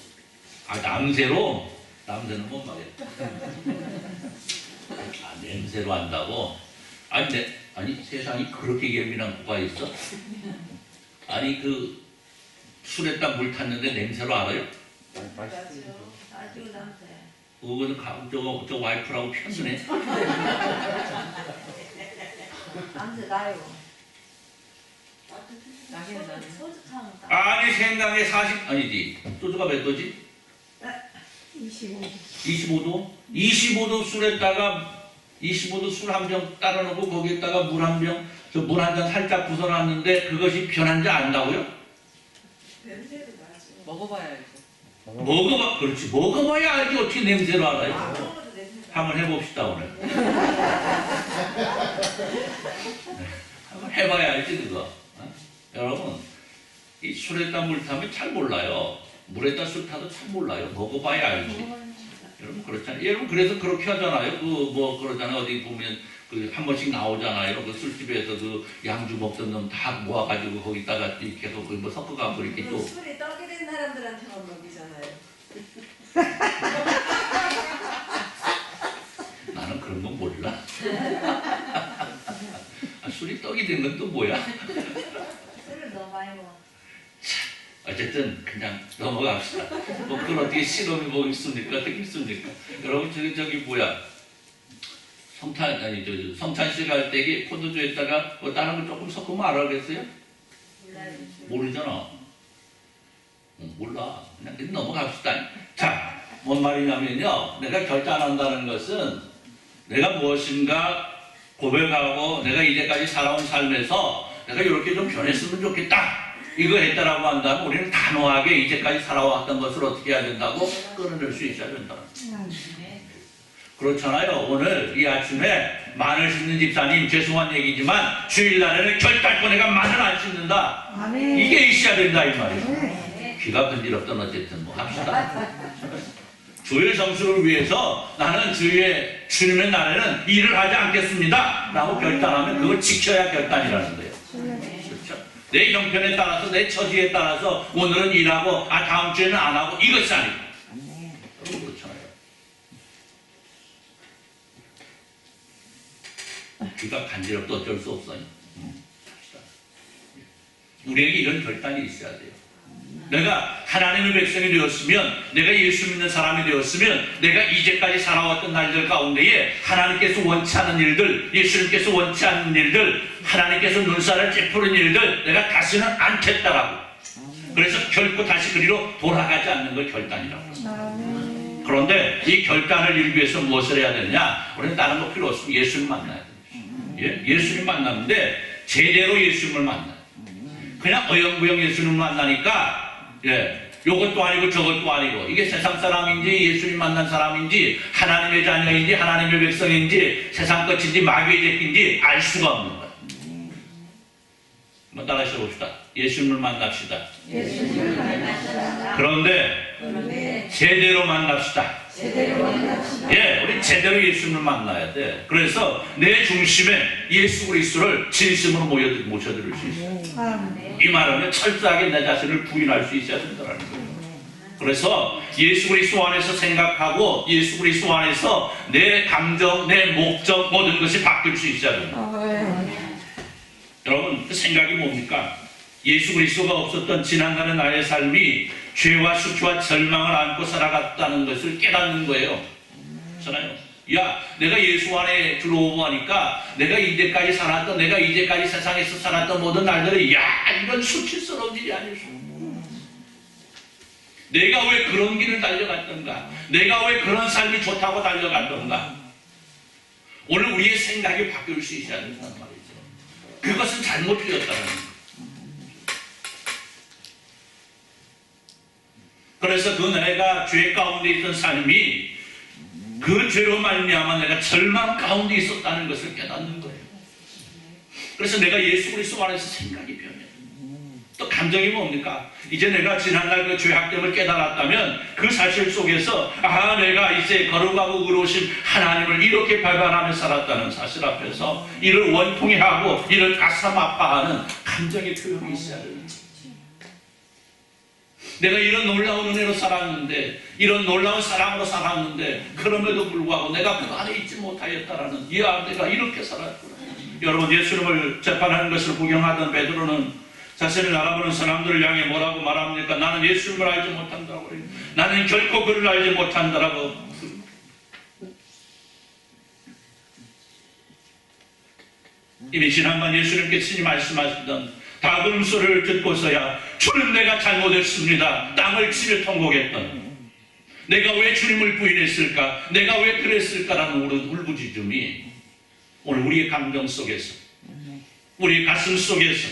아, 남새로? 남새는 뭔 말이야? 아, 냄새로 한다고? 아니 세상이 그렇게 예민한 코가 있어? 아니 그 술에다 물 탔는데 냄새로 알아요? 맛있죠. 아주 남자. 그거는 저 와이프라고 편드네. 남자 나요. 나긴 나네. 소주 타는 다. 아니 생강에 40 아니지 소주가 몇 도지? 25도? 25도 술에다가 25도 술 한 병 따라 놓고 거기에다가 물 한 병, 저 물 한 잔 살짝 부숴놨는데 그것이 변한지 안다고요? 냄새도 나지. 먹어봐야 알죠. 그렇지. 먹어봐야 알지 어떻게 냄새로 알아요? 먹어도 냄새 나. 한번 해봅시다 오늘. 한번 해봐야 알지 그거. 어? 여러분 술에다 물 타면 잘 몰라요. 물에다 술 타도 잘 몰라요. 먹어봐야 알지. 여러분 그렇잖아요. 여러분 그래서 그렇게 하잖아요. 그 뭐 그러잖아요. 어디 보면 그 한 번씩 나오잖아요. 그 술집에서 그 양주 먹던 놈 다 모아가지고 거기다가 이렇게 해서 뭐 섞어갖고 이렇게 또 술이 떡이 된 사람들한테만 먹이잖아요. 나는 그런 건 몰라. 아, 술이 떡이 된 건 또 뭐야? 술을 너무 많이 먹어. 어쨌든 그냥 넘어갑시다. 뭐 그걸 어떻게 실험해 보겠습니까? 어떻게 있습니까? 여러분 저기 뭐야? 성찬식 할 때기 포도주에다가 뭐 다른 거 조금 섞으면 알아겠어요? 몰라요. 모르잖아. 몰라. 그냥 넘어갑시다. 자, 뭔 말이냐면요. 내가 결단한다는 것은 내가 무엇인가 고백하고 내가 이제까지 살아온 삶에서 내가 이렇게 좀 변했으면 좋겠다. 이거 했다라고 한다면 우리는 단호하게 이제까지 살아왔던 것을 어떻게 해야 된다고 끌어낼 수 있어야 된다. 그렇잖아요. 오늘 이 아침에 마늘 씹는 집사님 죄송한 얘기지만 주일날에는 결단코 내가 마늘 안 씹는다. 아멘. 이게 있어야 된다 이 말이에요. 네. 귀가 건드렸던 어쨌든 뭐 합시다. 주의 성수를 위해서 나는 주님의 날에는 일을 하지 않겠습니다 라고 결단하면 그걸 지켜야 결단이라는 거예요. 그렇죠? 내 형편에 따라서 내 처지에 따라서 오늘은 일하고 다음 주에는 안 하고 이것이 아니고 그렇잖아요. 귀가 간지럽도 어쩔 수 없어요. 우리에게 이런 결단이 있어야 돼요. 내가 하나님의 백성이 되었으면, 내가 예수 믿는 사람이 되었으면, 내가 이제까지 살아왔던 날들 가운데에 하나님께서 원치 않는 일들, 예수님께서 원치 않는 일들, 하나님께서 눈살을 찌푸른 일들 내가 다시는 않겠다라고. 그래서 결코 다시 그리로 돌아가지 않는 걸 결단이라고. 그런데 이 결단을 이루기 위해서 무엇을 해야 되느냐? 우리는 다른 거 필요 없으면 예수님 만나야 돼요. 예수님 만나는데 제대로 예수님을 만나요. 그냥 어영부영 예수님을 만나니까 요것도 아니고 저것도 아니고 이게 세상 사람인지 예수님 만난 사람인지 하나님의 자녀인지 하나님의 백성인지 세상 것인지 마귀의 제끼인지 알 수가 없는 거예요. 한번 따라서 봅시다. 예수님을 만납시다. 예수님을 만납시다. 그런데 제대로 만납시다. 우리 제대로 예수님을 만나야 돼. 그래서 내 중심에 예수 그리스도를 진심으로 모셔드릴 수 있어요. 이 말하면 철저하게 내 자신을 부인할 수 있어야 된다는 거예요. 그래서 예수 그리스도 안에서 생각하고 예수 그리스도 안에서 내 감정, 내 목적 모든 것이 바뀔 수 있어야 됩니다. 여러분 그 생각이 뭡니까? 예수 그리스도가 없었던 지난날의 나의 삶이 죄와 수치와 절망을 안고 살아갔다는 것을 깨닫는 거예요. 그렇잖아요. 야, 내가 예수 안에 들어오고 하니까 내가 이제까지 살았던, 내가 이제까지 세상에서 살았던 모든 날들은 이런 수치스러운 일이 아니었어. 내가 왜 그런 길을 달려갔던가? 내가 왜 그런 삶이 좋다고 달려갔던가? 오늘 우리의 생각이 바뀔 수 있어야 된다는 말이죠. 그것은 잘못되었다는 거예요. 그래서 그 내가 죄 가운데 있던 삶이 그 죄로 말미암아 내가 절망 가운데 있었다는 것을 깨닫는 거예요. 그래서 내가 예수 그리스도 안에서 생각이 변해요. 또 감정이 뭡니까? 이제 내가 지난날 그 죄악됨을 깨달았다면 그 사실 속에서 내가 이제 거룩하고 의로우신 하나님을 이렇게 발견하며 살았다는 사실 앞에서 이를 원통해 하고 이를 가슴 아파하는 감정의 표현이 있어야 돼요. 내가 이런 놀라운 은혜로 살았는데 이런 놀라운 사랑으로 살았는데 그럼에도 불구하고 내가 그 안에 있지 못하였다라는 내가 이렇게 살았구나. 여러분 예수님을 재판하는 것을 구경하던 베드로는 자신을 알아보는 사람들을 향해 뭐라고 말합니까? 나는 예수님을 알지 못한다고 그래요. 나는 결코 그를 알지 못한다라고. 이미 지난번 예수님께 친히 말씀하시던 다그름 소리를 듣고서야 주님 내가 잘못했습니다. 땅을 치며 통곡했던 내가 왜 주님을 부인했을까? 내가 왜 그랬을까라는 울부짖음이 오늘 우리의 감정 속에서 우리의 가슴 속에서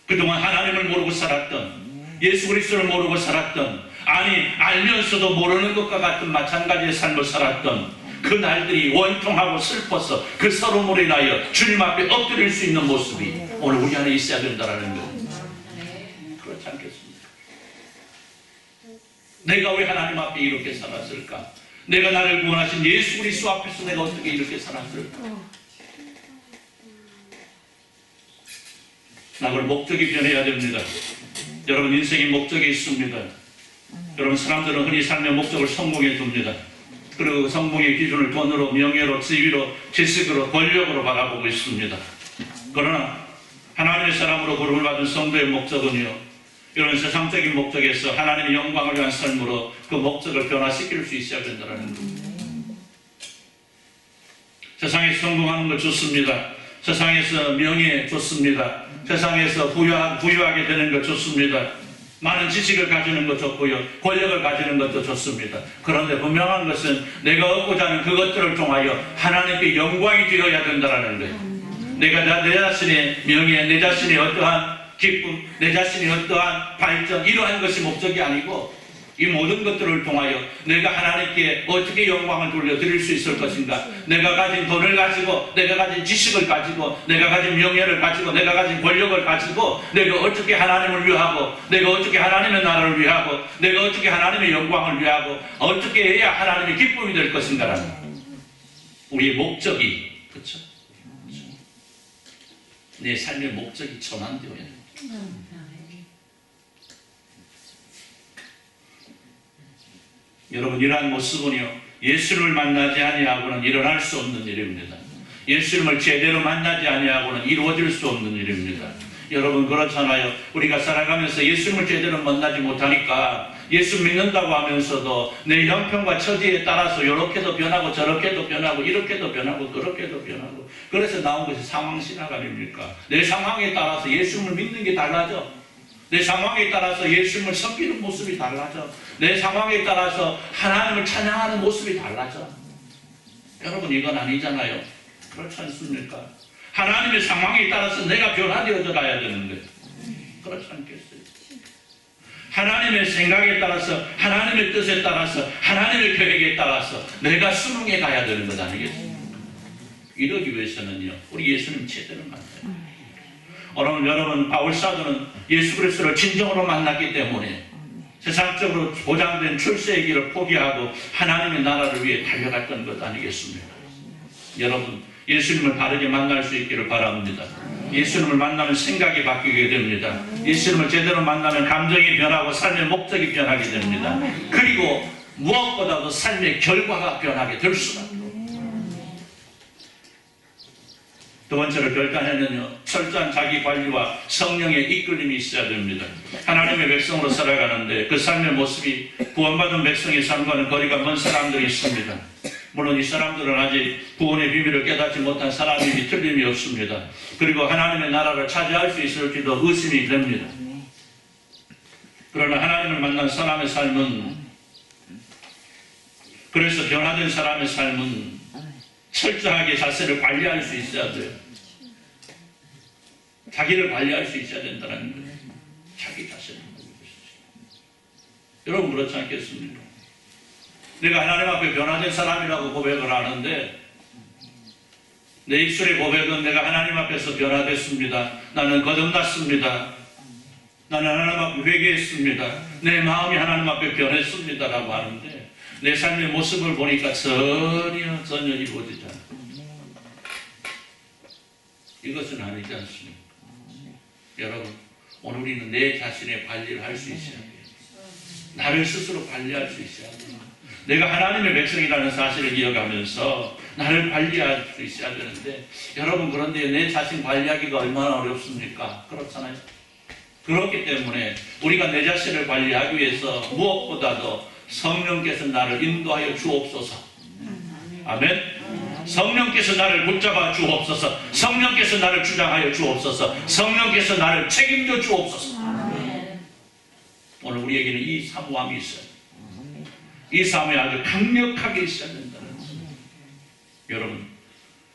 그동안 하나님을 모르고 살았던 예수 그리스도를 모르고 살았던 알면서도 모르는 것과 같은 마찬가지의 삶을 살았던 그 날들이 원통하고 슬퍼서 그 서러움으로 인하여 주님 앞에 엎드릴 수 있는 모습이 오늘 우리 안에 있어야 된다는 거예요. 그렇지 않겠습니까? 내가 왜 하나님 앞에 이렇게 살았을까? 내가 나를 구원하신 예수 그리스도 앞에서 내가 어떻게 이렇게 살았을까? 나를 목적이 변해야 됩니다. 여러분 인생의 목적이 있습니다. 여러분 사람들은 흔히 삶의 목적을 성공에 둡니다. 그리고 그 성공의 기준을 돈으로, 명예로, 지위로, 지식으로, 권력으로 바라보고 있습니다. 그러나 하나님의 사람으로 부름을 받은 성도의 목적은요, 이런 세상적인 목적에서 하나님의 영광을 위한 삶으로 그 목적을 변화시킬 수 있어야 된다는 겁니다. 세상에서 성공하는 거 좋습니다. 세상에서 명예 좋습니다. 세상에서 부유하게 되는 거 좋습니다. 많은 지식을 가지는 것 좋고요. 권력을 가지는 것도 좋습니다. 그런데 분명한 것은 내가 얻고자 하는 그것들을 통하여 하나님께 영광이 되어야 된다는 거예요. 내가 내 자신의 명예, 내 자신의 어떠한 기쁨, 내 자신의 어떠한 발전, 이러한 것이 목적이 아니고 이 모든 것들을 통하여 내가 하나님께 어떻게 영광을 돌려드릴 수 있을 것인가, 내가 가진 돈을 가지고, 내가 가진 지식을 가지고, 내가 가진 명예를 가지고, 내가 가진 권력을 가지고 내가 어떻게 하나님을 위하고, 내가 어떻게 하나님의 나라를 위하고, 내가 어떻게 하나님의 영광을 위하고 어떻게 해야 하나님의 기쁨이 될 것인가라는 우리의 목적이, 그렇죠? 내 삶의 목적이 전환되어야 됩니다. 여러분 이러한 모습은요, 예수님을 만나지 아니하고는 일어날 수 없는 일입니다. 예수님을 제대로 만나지 아니하고는 이루어질 수 없는 일입니다. 여러분 그렇잖아요. 우리가 살아가면서 예수님을 제대로 만나지 못하니까 예수 믿는다고 하면서도 내 형편과 처지에 따라서 이렇게도 변하고 저렇게도 변하고 이렇게도 변하고 그렇게도 변하고, 그래서 나온 것이 상황신학 아닙니까? 내 상황에 따라서 예수님을 믿는 게 달라져. 내 상황에 따라서 예수님을 섬기는 모습이 달라져. 내 상황에 따라서 하나님을 찬양하는 모습이 달라져. 여러분 이건 아니잖아요. 그렇지 않습니까? 하나님의 상황에 따라서 내가 변화되어져 가야 되는데 그렇지 않겠어요? 하나님의 생각에 따라서, 하나님의 뜻에 따라서, 하나님의 계획에 따라서 내가 수능해 가야 되는 것 아니겠습니까? 이러기 위해서는요, 우리 예수님 제대로 만나요. 여러분 바울사도는 예수 그리스도를 진정으로 만났기 때문에 세상적으로 보장된 출세의 길을 포기하고 하나님의 나라를 위해 달려갔던 것 아니겠습니까? 여러분 예수님을 바르게 만날 수 있기를 바랍니다. 예수님을 만나면 생각이 바뀌게 됩니다. 예수님을 제대로 만나면 감정이 변하고 삶의 목적이 변하게 됩니다. 그리고 무엇보다도 삶의 결과가 변하게 될 수가 있습니다. 두 번째로 결단에는요, 철저한 자기 관리와 성령의 이끌림이 있어야 됩니다. 하나님의 백성으로 살아가는데 그 삶의 모습이 구원받은 백성의 삶과는 거리가 먼 사람들이 있습니다. 물론 이 사람들은 아직 구원의 비밀을 깨닫지 못한 사람임이 틀림이 없습니다. 그리고 하나님의 나라를 차지할 수 있을지도 의심이 됩니다. 그러나 하나님을 만난 사람의 삶은, 그래서 변화된 사람의 삶은 철저하게 자세를 관리할 수 있어야 돼요. 자기를 관리할 수 있어야 된다는 거예요. 자기 자신을 관리할 수 있어요. 여러분 그렇지 않겠습니까? 내가 하나님 앞에 변화된 사람이라고 고백을 하는데 내 입술의 고백은 내가 하나님 앞에서 변화됐습니다. 나는 거듭났습니다. 나는 하나님 앞에 회개했습니다. 내 마음이 하나님 앞에 변했습니다 라고 하는데 내 삶의 모습을 보니까 전혀 이루어지지 않아요. 이것은 아니지 않습니까? 여러분 오늘 우리는 내 자신의 관리를 할 수 있어야 돼요. 나를 스스로 관리할 수 있어야 돼요. 내가 하나님의 백성이라는 사실을 기억하면서 나를 관리할 수 있어야 되는데, 여러분 그런데 내 자신 관리하기가 얼마나 어렵습니까? 그렇잖아요. 그렇기 때문에 우리가 내 자신을 관리하기 위해서 무엇보다도 성령께서 나를 인도하여 주옵소서. 아멘. 성령께서 나를 붙잡아 주옵소서. 성령께서 나를 주장하여 주옵소서. 성령께서 나를 책임져 주옵소서. 오늘 우리에게는 이 사모함이 있어요. 이 사모함이 아주 강력하게 있어야 된다는 것입니다. 여러분,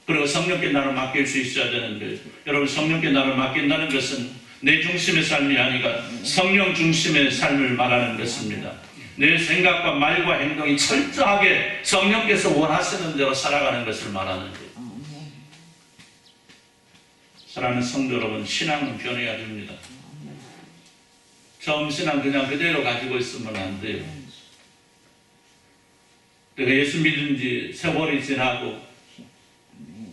그리고 성령께 나를 맡길 수 있어야 되는데, 여러분 성령께 나를 맡긴다는 것은 내 중심의 삶이 아니라 성령 중심의 삶을 말하는 것입니다. 내 생각과 말과 행동이 철저하게 성령께서 원하시는 대로 살아가는 것을 말하는 거예요. 사랑하는 성도 여러분, 신앙은 변해야 됩니다. 처음 신앙 그냥 그대로 가지고 있으면 안 돼요. 내가 예수 믿은 지 세월이 지나고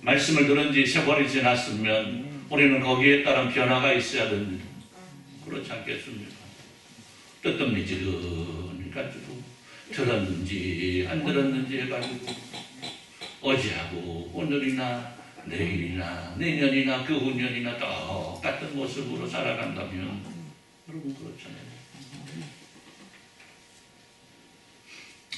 말씀을 들은 지 세월이 지났으면 우리는 거기에 따른 변화가 있어야 됩니다. 그렇지 않겠습니까? 뜨뜻미지근히 가지고 들었는지 안 들었는지 해가지고 어제하고 오늘이나 내일이나 내년이나 그 후년이나 똑같은 모습으로 살아간다면 여러분 그렇잖아요.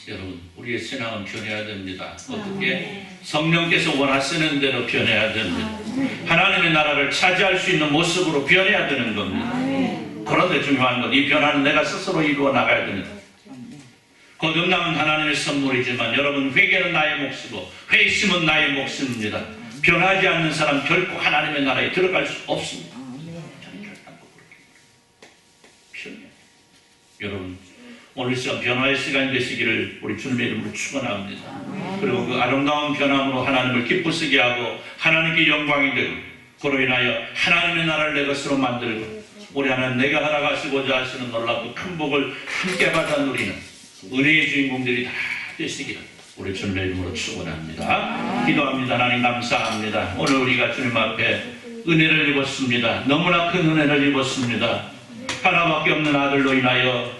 여러분 우리의 신앙은 변해야 됩니다. 어떻게? 성령께서 원하시는 대로 변해야 됩니다. 하나님의 나라를 차지할 수 있는 모습으로 변해야 되는 겁니다. 그런데 중요한 건 이 변화는 내가 스스로 이루어 나가야 됩니다. 거듭남은 하나님의 선물이지만 여러분 회개는 나의 몫이고 회심은 나의 몫입니다. 변하지 않는 사람 결코 하나님의 나라에 들어갈 수 없습니다. 저는 결단코 그렇게 변해요. 여러분 오늘 시간 변화의 시간이 되시기를 우리 주님의 이름으로 축원합니다. 그리고 그 아름다운 변함으로 하나님을 기쁘시게 하고 하나님께 영광이 되고 그로 인하여 하나님의 나라를 내 것으로 만들고 우리 하나님 내가 살아가시고자 하시는 놀랍고 큰 복을 함께 받아 누리는 은혜의 주인공들이 다 되시기를 우리 주님의 이름으로 축원합니다. 기도합니다. 하나님 감사합니다. 오늘 우리가 주님 앞에 은혜를 입었습니다. 너무나 큰 은혜를 입었습니다. 하나밖에 없는 아들로 인하여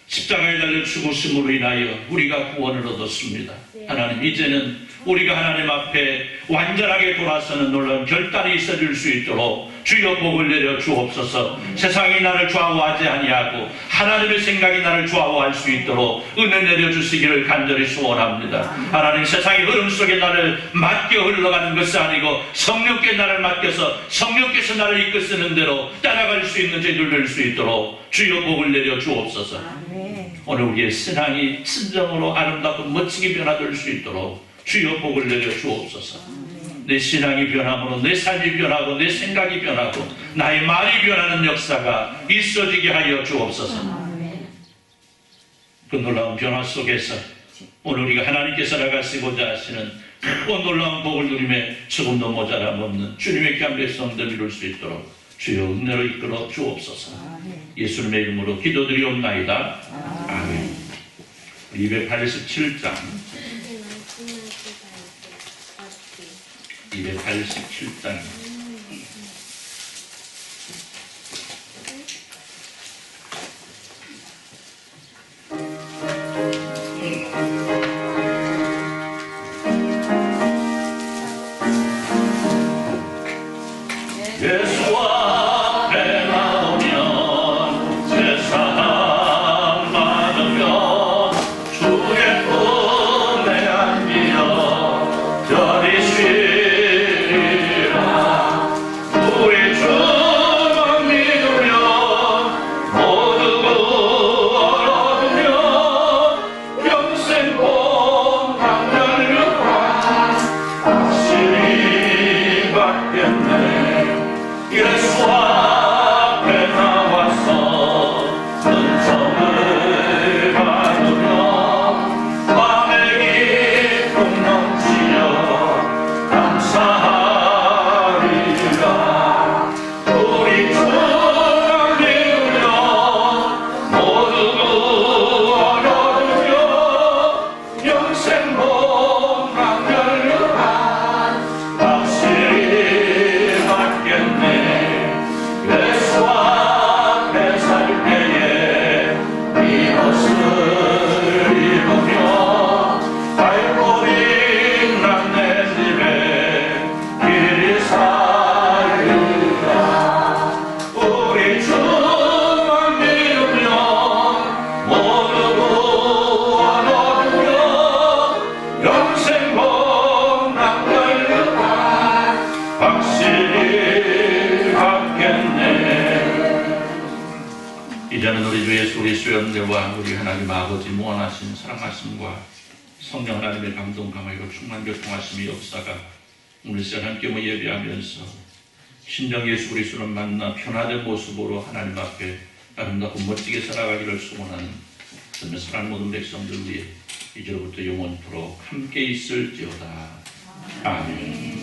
십자가에 달려 죽으심으로 인하여 우리가 구원을 얻었습니다. 하나님 이제는 우리가 하나님 앞에 완전하게 돌아서는 놀라운 결단이 있어질 수 있도록 주여 복을 내려 주옵소서. 세상이 나를 좌우하지 아니하고 하나님의 생각이 나를 좌우할 수 있도록 은혜 내려주시기를 간절히 소원합니다. 하나님 세상의 흐름 속에 나를 맡겨 흘러가는 것이 아니고 성령께 나를 맡겨서 성령께서 나를 이끄시는 대로 따라갈 수 있는 저희들 될 수 있도록 주여 복을 내려 주옵소서. 오늘 우리의 신앙이 진정으로 아름답고 멋지게 변화될 수 있도록 주여 복을 내려 주옵소서. 내 신앙이 변함으로 내 삶이 변하고 내 생각이 변하고 나의 말이 변하는 역사가 있어지게 하여 주옵소서. 그 놀라운 변화 속에서 오늘 우리가 하나님께 살아가시고자 하시는 크고 놀라운 복을 누리며 조금도 모자람 없는 주님의 귀한 백성들 이룰 수 있도록 주여 은혜로 이끌어 주옵소서. 예수님의 이름으로 기도드리옵나이다. 아멘. 287장 287장 예수 앞에 나오면 세상 받으며 주의 품에 안기어 별이 쉬리라. 우리 주만 믿으면 모두 얻으며 영생 복만 열려라. 확실히 받겠네. 예수 앞에 나와서 은총을 받으며 마음의 기쁨 넘치려 감사하리라. 우리 주만 믿으며 모두 얻으며 영생 복만 열려라. 확실히 받겠네. 예수 앞에 살 때에 이 옷을 입으며 발걸이 난 내 집에 길이 살리라. 우리 주만 믿으며 모두 구원 얻으며 영생 복만 열리라. 확실히 받겠네. 이제는 우리 주 예수 그리스도의 은혜와 우리 하나님 아버지 무한하신 사랑하심과 성령 하나님의 감동 감화로 충만 교통하심의 역사가 오늘 시간 함께 예배하면서 신령 예수 그리스도를 만나 변화된 모습으로 하나님 앞에 아름답고 멋지게 살아가기를 소원하는 정말 사랑하는 모든 백성들 위해 이제로부터 영원토록 함께 있을지어다. 아멘.